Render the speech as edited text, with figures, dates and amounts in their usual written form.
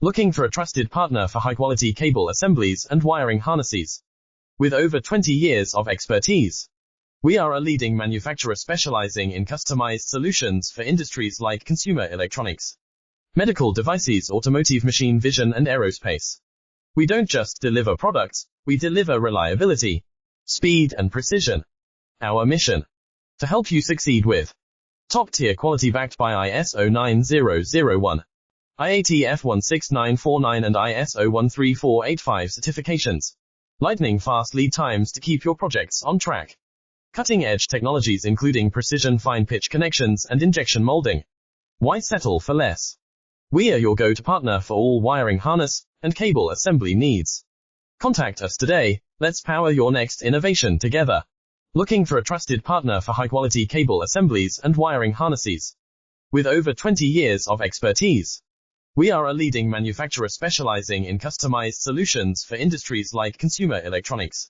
Looking for a trusted partner for high-quality cable assemblies and wiring harnesses? With over 20 years of expertise, we are a leading manufacturer specializing in customized solutions for industries like consumer electronics, medical devices, automotive, machine vision, and aerospace. We don't just deliver products, we deliver reliability, speed, and precision. Our mission: to help you succeed with top-tier quality backed by ISO 9001, IATF 16949 and ISO 13485 certifications. Lightning fast lead times to keep your projects on track. Cutting-edge technologies including precision fine-pitch connections and injection molding. Why settle for less? We are your go-to partner for all wiring harness and cable assembly needs. Contact us today. Let's power your next innovation together. Looking for a trusted partner for high-quality cable assemblies and wiring harnesses? With over 20 years of expertise, we are a leading manufacturer specializing in customized solutions for industries like consumer electronics,